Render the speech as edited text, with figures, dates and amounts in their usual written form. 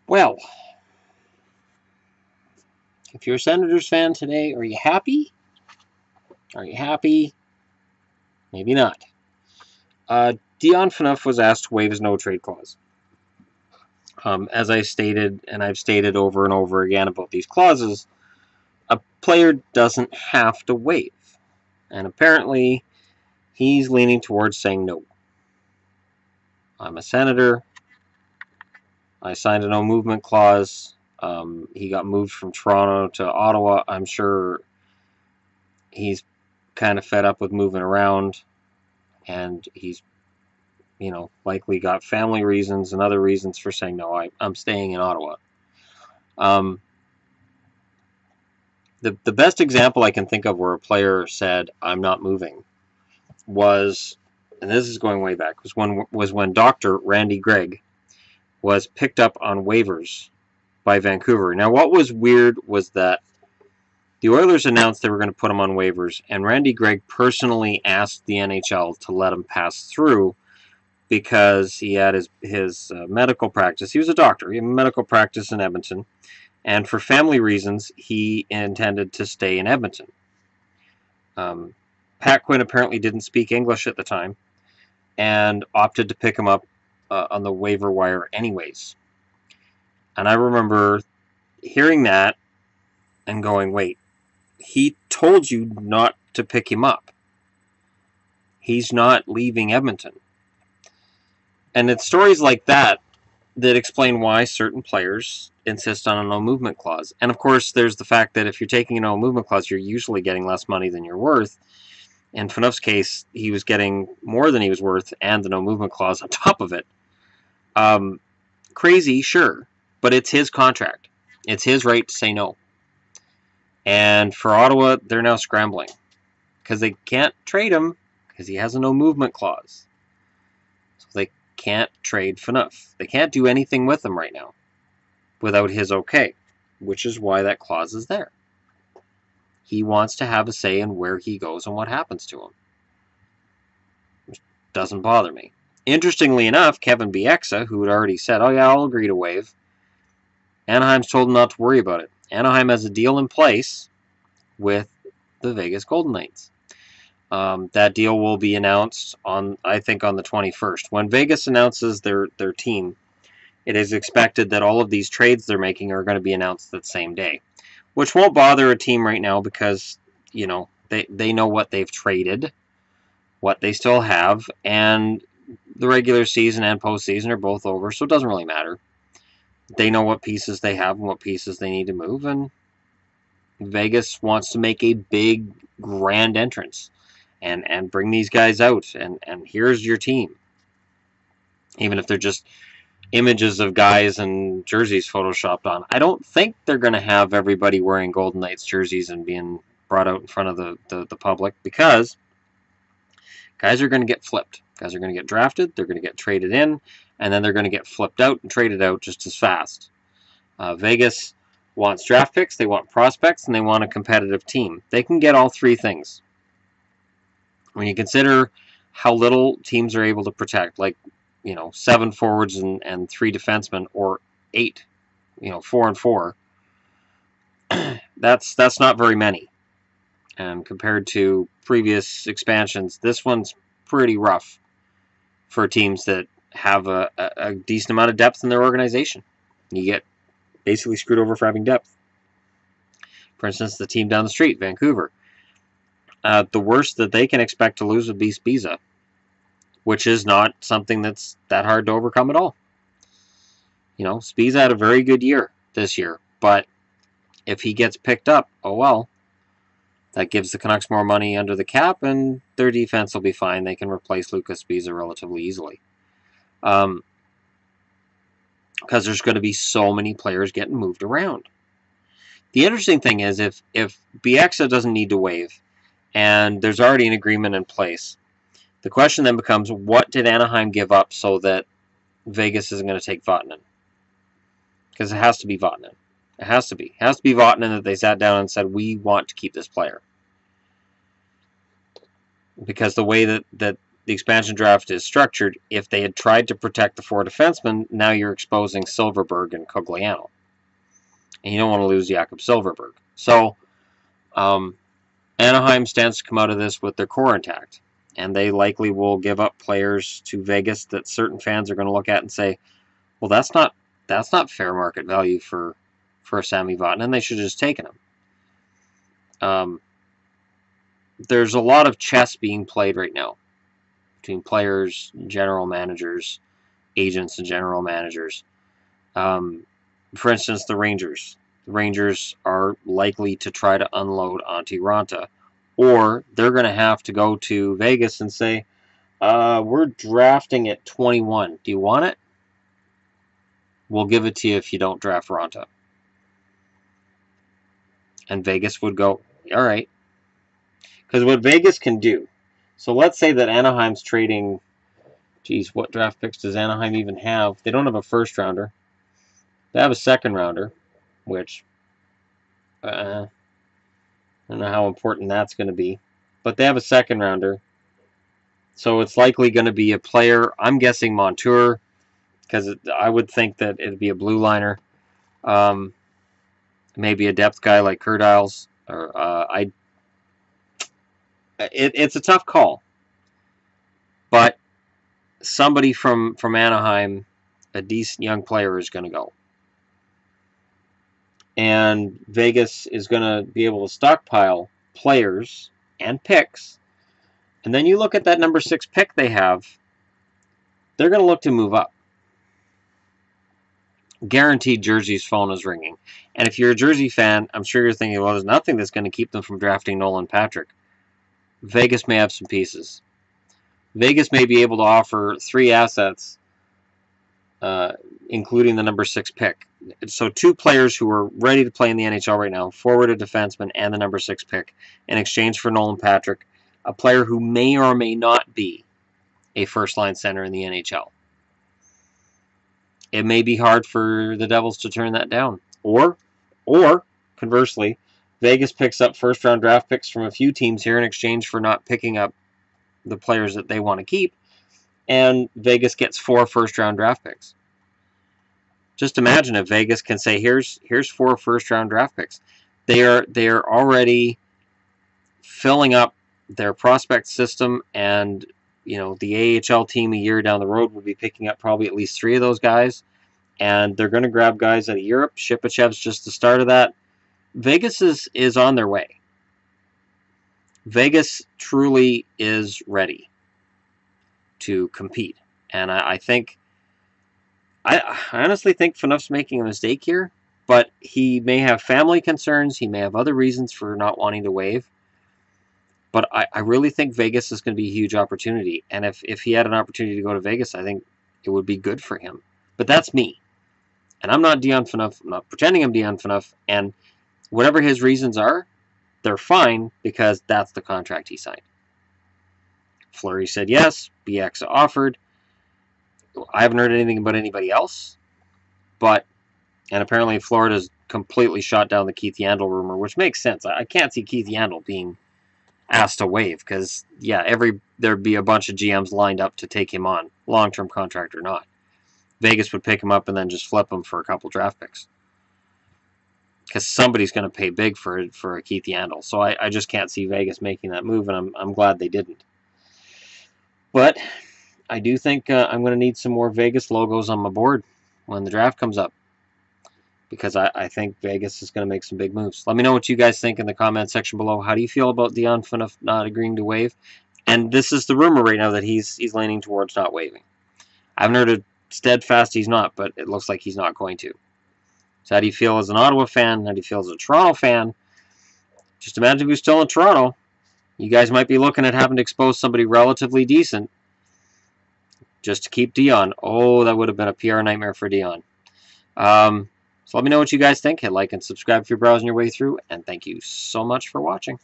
Well, if you're a Senators fan today, are you happy? Are you happy? Maybe not. Dion Phaneuf was asked to waive his no-trade clause. As I stated, and I've stated over and over again about these clauses, a player doesn't have to waive. And apparently, he's leaning towards saying no. I'm a Senator. I signed a no-movement clause. He got moved from Toronto to Ottawa. I'm sure he's kind of fed up with moving around, and he's, likely got family reasons and other reasons for saying no. I'm staying in Ottawa. The best example I can think of where a player said I'm not moving was, and this is going way back, was when Dr. Randy Gregg was picked up on waivers by Vancouver. Now, what was weird was that the Oilers announced they were going to put him on waivers, and Randy Gregg personally asked the NHL to let him pass through because he had his medical practice. He was a doctor. He had a medical practice in Edmonton, and for family reasons, he intended to stay in Edmonton. Pat Quinn apparently didn't speak English at the time and opted to pick him up on the waiver wire anyways. And I remember hearing that and going, wait, he told you not to pick him up. He's not leaving Edmonton. And it's stories like that that explain why certain players insist on a no-movement clause. And of course, there's the fact that if you're taking a no-movement clause, you're usually getting less money than you're worth. In Phaneuf's case, he was getting more than he was worth and the no-movement clause on top of it. Crazy, sure, but it's his contract. It's his right to say no. And for Ottawa, they're now scrambling because they can't trade him because he has a no-movement clause. So they can't trade Phaneuf. They can't do anything with him right now without his okay, which is why that clause is there. He wants to have a say in where he goes and what happens to him. Which doesn't bother me. Interestingly enough, Kevin Bieksa, who had already said, oh yeah, I'll agree to waive, Anaheim's told him not to worry about it. Anaheim has a deal in place with the Vegas Golden Knights. That deal will be announced on the 21st. When Vegas announces their team, it is expected that all of these trades they're making are going to be announced that same day, which won't bother a team right now because, they know what they've traded, what they still have, and the regular season and postseason are both over, so it doesn't really matter. They know what pieces they have and what pieces they need to move, and Vegas wants to make a big, grand entrance and bring these guys out, and here's your team. Even if they're just images of guys and jerseys photoshopped on. I don't think they're going to have everybody wearing Golden Knights jerseys and being brought out in front of the public, because guys are going to get flipped. Guys are going to get drafted, they're going to get traded in, and then they're going to get flipped out and traded out just as fast. Vegas wants draft picks, they want prospects, and they want a competitive team. They can get all three things. When you consider how little teams are able to protect, like 7 forwards and 3 defensemen, or 8, 4 and 4. That's not very many. And compared to previous expansions, this one's pretty rough for teams that have a decent amount of depth in their organization. You get basically screwed over for having depth. For instance, the team down the street, Vancouver. The worst that they can expect to lose would be Bieksa, which is not something that's that hard to overcome at all. Bieksa had a very good year this year, but if he gets picked up, oh well. That gives the Canucks more money under the cap, and their defense will be fine. They can replace Lucas Bieksa relatively easily. Because there's going to be so many players getting moved around. The interesting thing is, if Bieksa doesn't need to waive, and there's already an agreement in place, the question then becomes, what did Anaheim give up so that Vegas isn't going to take Vatanen? Because it has to be Vatanen. It has to be. It has to be Vatanen that they sat down and said, we want to keep this player. Because the way that the expansion draft is structured, if they had tried to protect the 4 defensemen, now you're exposing Silverberg and Cogliano. And you don't want to lose Jakob Silverberg. So, Anaheim stands to come out of this with their core intact. And they likely will give up players to Vegas that certain fans are going to look at and say, well, that's not fair market value for Sami Vatanen. They should have just taken him. There's a lot of chess being played right now between players, general managers, agents, and general managers. For instance, the Rangers. The Rangers are likely to try to unload Antti Raanta, or they're going to have to go to Vegas and say, we're drafting at 21. Do you want it? We'll give it to you if you don't draft Raanta. And Vegas would go, all right. Because what Vegas can do, so let's say that Anaheim's trading, geez, what draft picks does Anaheim even have? They don't have a first rounder. They have a second rounder, which I don't know how important that's going to be. But they have a second rounder. So it's likely going to be a player, I'm guessing Montour, because I would think that it'd be a blue liner. Maybe a depth guy like Kurt Isles. It's a tough call. But somebody from Anaheim, a decent young player, is going to go. And Vegas is going to be able to stockpile players and picks. And then you look at that number 6 pick they have, they're going to look to move up. Guaranteed Jersey's phone is ringing. And if you're a Jersey fan, I'm sure you're thinking, well, there's nothing that's going to keep them from drafting Nolan Patrick. Vegas may have some pieces. Vegas may be able to offer 3 assets, including the number 6 pick. So 2 players who are ready to play in the NHL right now, forward, a defenseman, and the number 6 pick, in exchange for Nolan Patrick, a player who may or may not be a first-line center in the NHL. It may be hard for the Devils to turn that down. Or conversely, Vegas picks up first-round draft picks from a few teams here in exchange for not picking up the players that they want to keep, and Vegas gets 4 first-round draft picks. Just imagine if Vegas can say, here's 4 first-round draft picks. They are already filling up their prospect system, and the AHL team a year down the road will be picking up probably at least 3 of those guys, and they're going to grab guys out of Europe. Shipachev's just the start of that. Vegas is on their way. Vegas truly is ready to compete, and I honestly think Phaneuf's making a mistake here, but he may have family concerns. He may have other reasons for not wanting to waive. But I really think Vegas is going to be a huge opportunity. And if he had an opportunity to go to Vegas, I think it would be good for him. But that's me. And I'm not Dion Phaneuf. I'm not pretending I'm Dion Phaneuf. And whatever his reasons are, they're fine because that's the contract he signed. Fleury said yes. Bieksa offered. I haven't heard anything about anybody else. And apparently Florida's completely shot down the Keith Yandle rumor, which makes sense. I can't see Keith Yandle being asked to waive because, yeah, there'd be a bunch of GMs lined up to take him on, long-term contract or not. Vegas would pick him up and then just flip him for a couple draft picks. Because somebody's going to pay big for a Keith Yandle. So I just can't see Vegas making that move, and I'm glad they didn't. But I do think I'm going to need some more Vegas logos on my board when the draft comes up. Because I think Vegas is going to make some big moves. Let me know what you guys think in the comment section below. How do you feel about Dion Phaneuf not agreeing to waive? And this is the rumor right now that he's leaning towards not waiving. I haven't heard a steadfast he's not, but it looks like he's not going to. So how do you feel as an Ottawa fan? How do you feel as a Toronto fan? Just imagine if he was still in Toronto. You guys might be looking at having to expose somebody relatively decent just to keep Dion. Oh, that would have been a PR nightmare for Dion. So let me know what you guys think. Hit like and subscribe if you're browsing your way through. And thank you so much for watching.